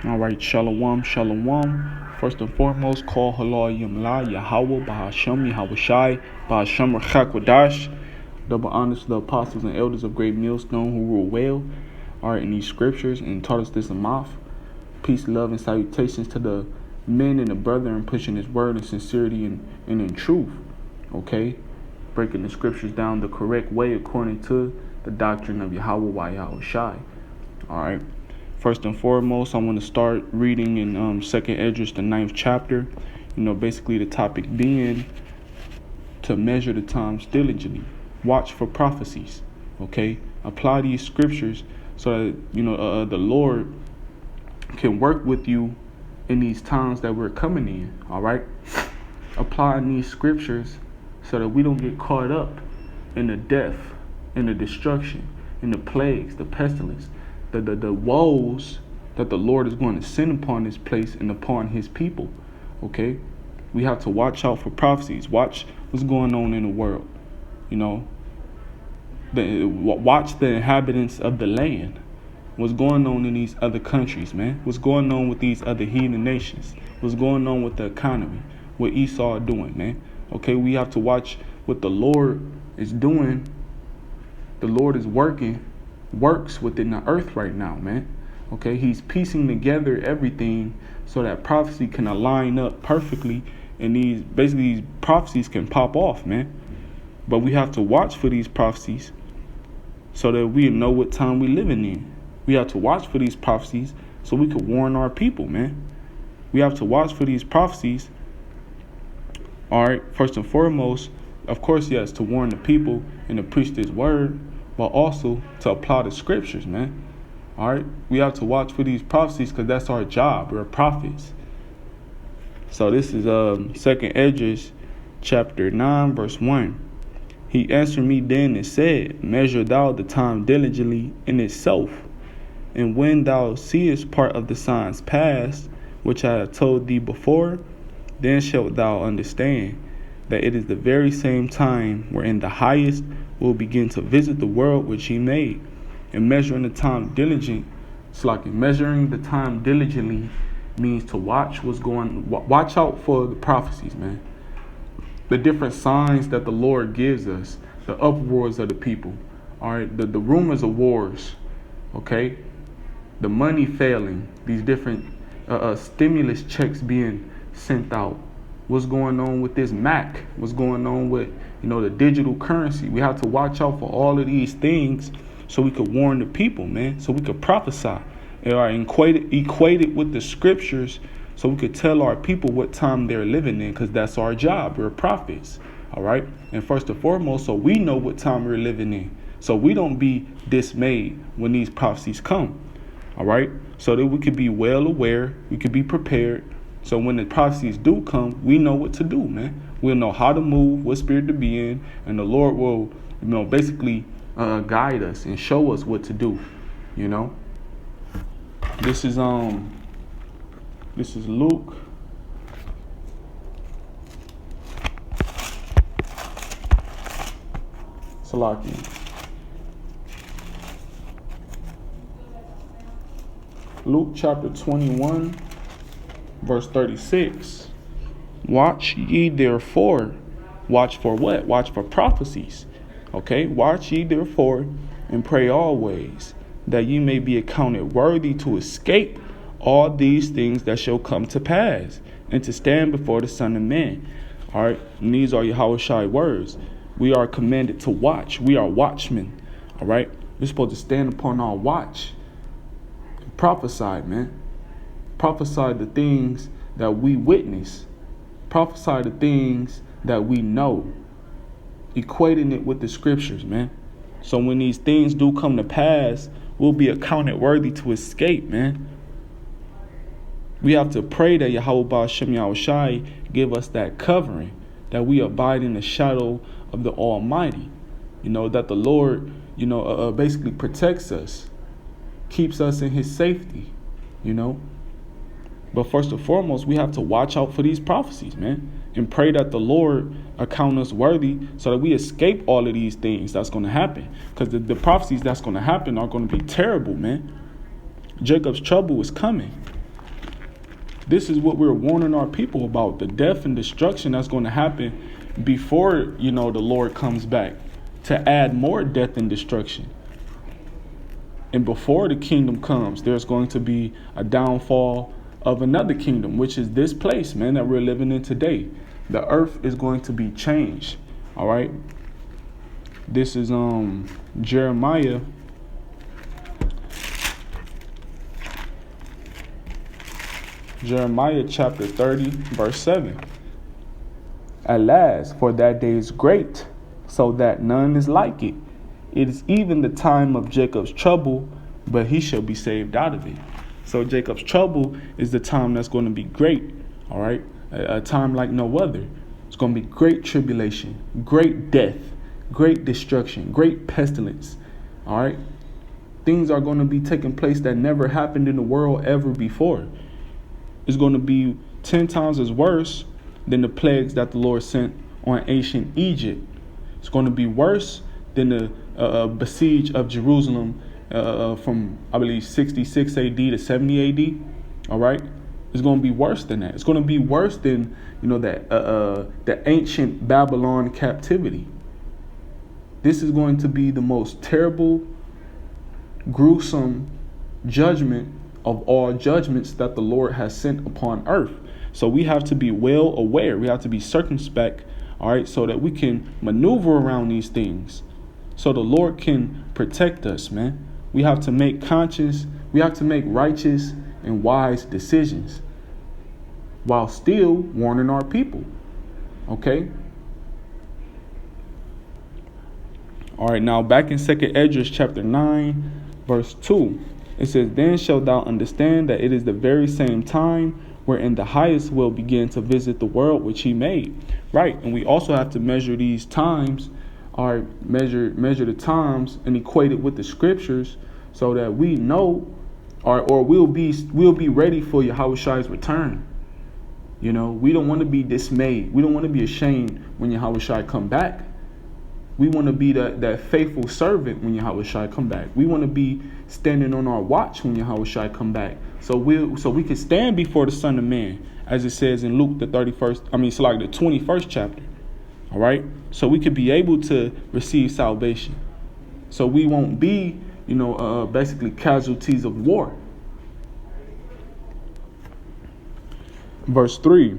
All right, shalom, shalom. First and foremost, call halal yamla Yahweh Bahasham Yahweh Shai Bahasham Rachakwadash. Double honors to the apostles and elders of Great Millstone who rule well, are in these scriptures and taught us this a month. Peace, love, and salutations to the men and the brethren pushing His word in sincerity and in truth. Okay, breaking the scriptures down the correct way according to the doctrine of Yahweh Yahweh Shai. All right. First and foremost, I want to start reading in Second Esdras, the 9th chapter. Basically the topic being to measure the times diligently, watch for prophecies. Okay, apply these scriptures so that the Lord can work with you in these times that we're coming in. All right, applying these scriptures so that we don't get caught up in the death, in the destruction, in the plagues, the pestilence, the woes that the Lord is going to send upon this place and upon His people. Okay, we have to watch out for prophecies. Watch what's going on in the world. Watch the inhabitants of the land. What's going on in these other countries, man? What's going on with these other heathen nations? What's going on with the economy? What Esau doing, man? Okay, we have to watch what the Lord is doing. The Lord is works within the earth right now, man. Okay, He's piecing together everything so that prophecy can align up perfectly, and these prophecies can pop off, man. But we have to watch for these prophecies so that we know what time we living in. We have to watch for these prophecies so we can warn our people, man. We have to watch for these prophecies. All right, first and foremost, of course, yes, to warn the people and to preach this word, but also to apply the scriptures, man. All right, we have to watch for these prophecies because that's our job. We're prophets. So this is Second Esdras, chapter 9, verse 1. He answered me then and said, measure thou the time diligently in itself, and when thou seest part of the signs past, which I have told thee before, then shalt thou understand that it is the very same time wherein the highest will begin to visit the world which He made. And measuring the time measuring the time diligently means to watch watch out for the prophecies, man. The different signs that the Lord gives us, the uproars of the people, all right, the rumors of wars, okay, the money failing, these different stimulus checks being sent out. What's going on with this Mac? What's going on with the digital currency? We have to watch out for all of these things so we could warn the people, man. So we could prophesy, equate it with the scriptures, so we could tell our people what time they're living in, because that's our job. We're prophets, all right. And first and foremost, so we know what time we're living in, so we don't be dismayed when these prophecies come, all right. So that we could be well aware, we could be prepared. So when the prophecies do come, we know what to do, man. We'll know how to move, what spirit to be in, and the Lord will, basically guide us and show us what to do. This is Luke. Salaki. Luke chapter 21. Verse 36, watch ye therefore. Watch for what? Watch for prophecies. Okay, watch ye therefore and pray always, that ye may be accounted worthy to escape all these things that shall come to pass, and to stand before the Son of Man. All right, and these are Yahweh Shai words. We are commanded to watch. We are watchmen. All right, we're supposed to stand upon our watch. Prophesy, man. Prophesy the things that we witness. Prophesy the things that we know. Equating it with the scriptures, man. So when these things do come to pass, we'll be accounted worthy to escape, man. We have to pray that Yahweh Ba'ashem Yahweh Shai give us that covering, that we abide in the shadow of the Almighty. That the Lord, basically protects us, keeps us in His safety, But first and foremost, we have to watch out for these prophecies, man, and pray that the Lord account us worthy so that we escape all of these things that's going to happen. Because the prophecies that's going to happen are going to be terrible, man. Jacob's trouble is coming. This is what we're warning our people about, the death and destruction that's going to happen before, the Lord comes back to add more death and destruction. And before the kingdom comes, there's going to be a downfall of another kingdom, which is this place, man, that we're living in today. The earth is going to be changed. All right. This is Jeremiah. Jeremiah chapter 30, verse 7. Alas, for that day is great, so that none is like it. It is even the time of Jacob's trouble, but he shall be saved out of it. So Jacob's trouble is the time that's going to be great, all right? A time like no other. It's going to be great tribulation, great death, great destruction, great pestilence, all right? Things are going to be taking place that never happened in the world ever before. It's going to be 10 times as worse than the plagues that the Lord sent on ancient Egypt. It's going to be worse than the besiege of Jerusalem from, I believe, 66 AD to 70 AD. All right. It's going to be worse than that. It's going to be worse than, the ancient Babylon captivity. This is going to be the most terrible, gruesome judgment of all judgments that the Lord has sent upon earth. So we have to be well aware. We have to be circumspect, all right, so that we can maneuver around these things, so the Lord can protect us, man. We have to make righteous and wise decisions while still warning our people, okay? All right, now back in 2nd Esdras chapter 9, verse 2. It says, then shalt thou understand that it is the very same time wherein the highest will begin to visit the world which he made. Right. And we also have to measure these times, or measure the times and equate it with the scriptures, so that we know or we'll be ready for Yahweh's return. We don't want to be dismayed. We don't want to be ashamed when Yahweh come back. We want to be that faithful servant when Yahweh come back. We want to be standing on our watch when Yahweh come back. So we can stand before the Son of Man, as it says in Luke the 21st chapter. All right. So we could be able to receive salvation. So we won't be, basically casualties of war. Verse 3.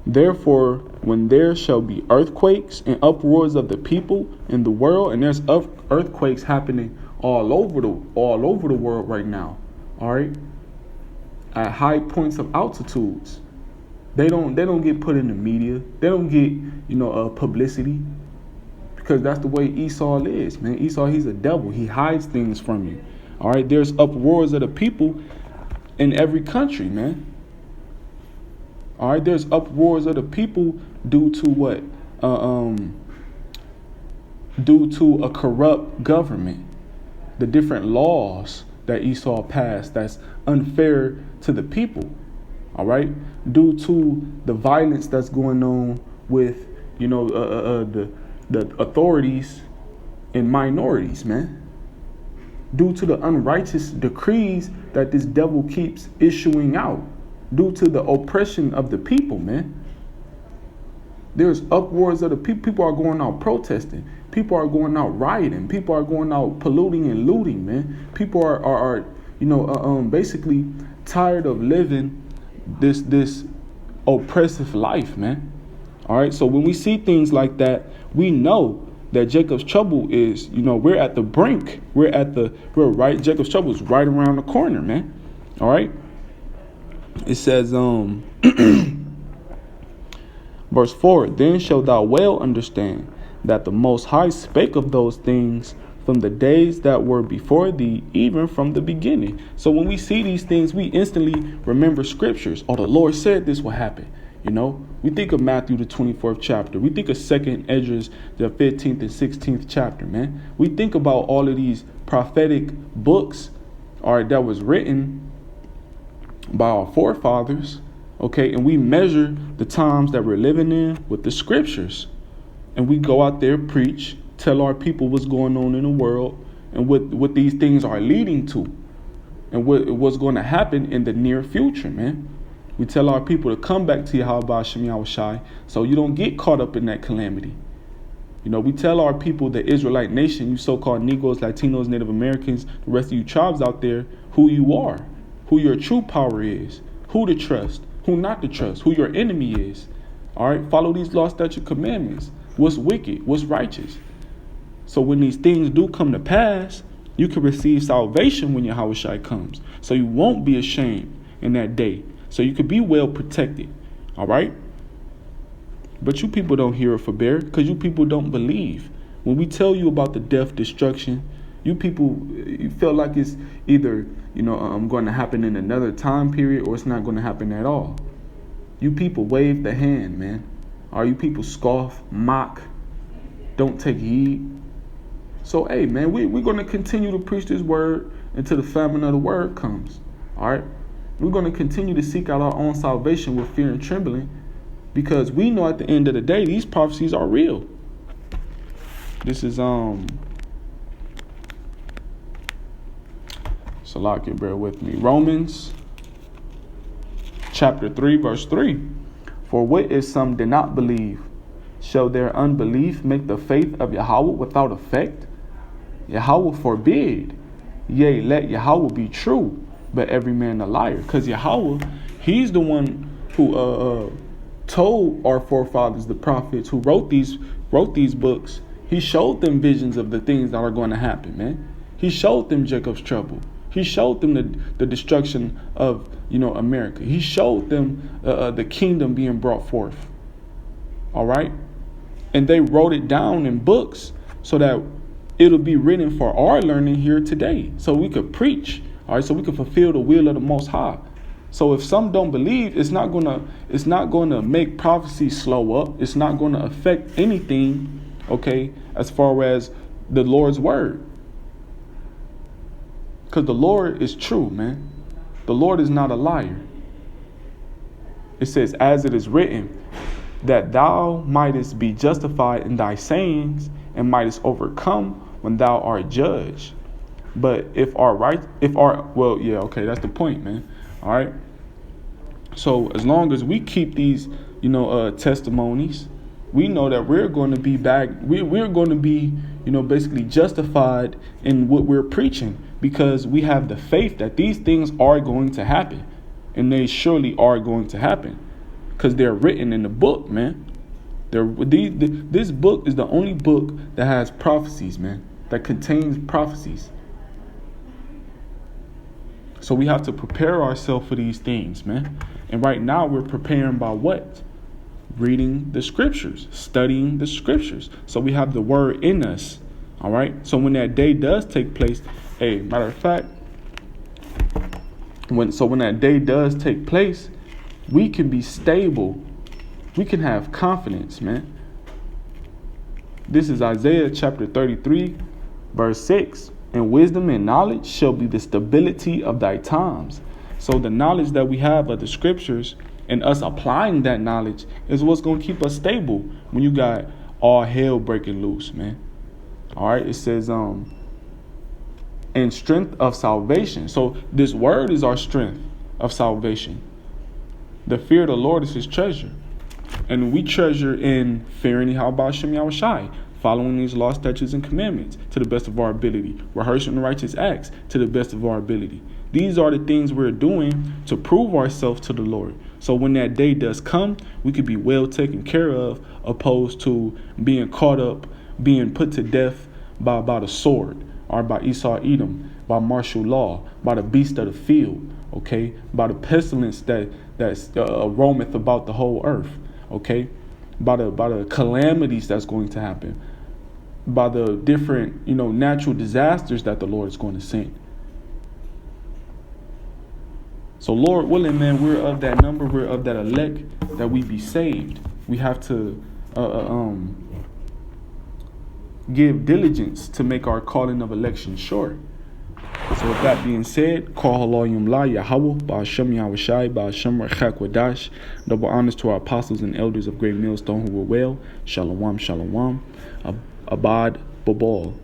Therefore, when there shall be earthquakes and uproars of the people in the world, and there's earthquakes happening all over the world right now, all right, at high points of altitudes. They don't get put in the media. They don't get publicity, because that's the way Esau is, man. Esau, he's a devil. He hides things from you. All right, there's uproars of the people in every country, man. All right, there's uproars of the people due to what? Due to a corrupt government. The different laws that Esau passed that's unfair to the people. All right, due to the violence that's going on with, the authorities and minorities, man. Due to the unrighteous decrees that this devil keeps issuing out. Due to the oppression of the people, man. There's uproars of the people. People are going out protesting. People are going out rioting. People are going out polluting and looting, man. People are basically tired of living this oppressive life, man. All right. So when we see things like that, we know that Jacob's trouble is, we're at the brink. Jacob's trouble is right around the corner, man. All right. It says, verse 4, then shalt thou well understand that the Most High spake of those things from the days that were before thee, even from the beginning. So when we see these things, we instantly remember scriptures. Oh, the Lord said this will happen. We think of Matthew, the 24th chapter. We think of 2nd Esdras, the 15th and 16th chapter, man. We think about all of these prophetic books, that was written by our forefathers, okay, and we measure the times that we're living in with the scriptures, and we go out there, preach, tell our people what's going on in the world and what these things are leading to, and what's going to happen in the near future, man. We tell our people to come back to Yahweh Hashem Yahushai so you don't get caught up in that calamity. You know, we tell our people, the Israelite nation, you so-called Negroes, Latinos, Native Americans, the rest of you tribes out there, who you are, who your true power is, who to trust, who not to trust, who your enemy is. All right, follow these law, statute, commandments. What's wicked, what's righteous. So when these things do come to pass, you can receive salvation when Yahweh Shai comes. So you won't be ashamed in that day. So you could be well protected. All right. But you people don't hear or forbear because you people don't believe. When we tell you about the death, destruction, you people, you feel like it's either, going to happen in another time period or it's not going to happen at all. You people wave the hand, man. Or you people scoff, mock, don't take heed. So, hey, man, we're going to continue to preach this word until the famine of the word comes. All right. We're going to continue to seek out our own salvation with fear and trembling because we know at the end of the day, these prophecies are real. This is, Salakia, bear with me. Romans chapter 3, verse 3. For what if some did not believe? Shall their unbelief make the faith of Yahweh without effect? Yahweh forbid. Yea, let Yahweh be true, but every man a liar. Because Yahweh, he's the one who told our forefathers, the prophets, who wrote these books. He showed them visions of the things that are going to happen, man. He showed them Jacob's trouble. He showed them the destruction of, America. He showed them the kingdom being brought forth. All right. And they wrote it down in books so that it'll be written for our learning here today. So we could preach. All right. So we could fulfill the will of the Most High. So if some don't believe, it's not gonna make prophecy slow up. It's not gonna affect anything. Okay. As far as the Lord's word. Because the Lord is true, man. The Lord is not a liar. It says, as it is written, that thou mightest be justified in thy sayings and mightest overcome when thou art judged. But that's the point, man. All right. So as long as we keep these, testimonies, we know that we're going to be back. We're going to be, basically justified in what we're preaching because we have the faith that these things are going to happen, and they surely are going to happen because they're written in the book, man. This book is the only book that has prophecies, man, that contains prophecies. So we have to prepare ourselves for these things, man. And right now we're preparing by what? Reading the scriptures, studying the scriptures. So we have the word in us. All right. So when that day does take place, matter of fact, when that day does take place, we can be stable. We can have confidence, man. This is Isaiah chapter 33, verse 6. And wisdom and knowledge shall be the stability of thy times. So the knowledge that we have of the scriptures and us applying that knowledge is what's going to keep us stable when you got all hell breaking loose, man. All right. It says, and strength of salvation. So this word is our strength of salvation. The fear of the Lord is his treasure. And we treasure in fearing Yahweh Hashem Yahushai, following these law, statutes, and commandments to the best of our ability, rehearsing righteous acts to the best of our ability. These are the things we're doing to prove ourselves to the Lord. So when that day does come, we could be well taken care of, opposed to being caught up, being put to death by the sword, or by Esau Edom, by martial law, by the beast of the field, okay, by the pestilence that roameth about the whole earth, okay, by the calamities that's going to happen, by the different, natural disasters that the Lord is going to send. So Lord willing, man, we're of that number, we're of that elect, that we be saved. We have to give diligence to make our calling of election sure. So with that being said, call Halayim La Yahweh, Ba'ashem Yahushai, Ba'ashem Rechak Wadash. Double honors to our apostles and elders of Great Millstone who were well. Shalom, shalom. Abad Babal.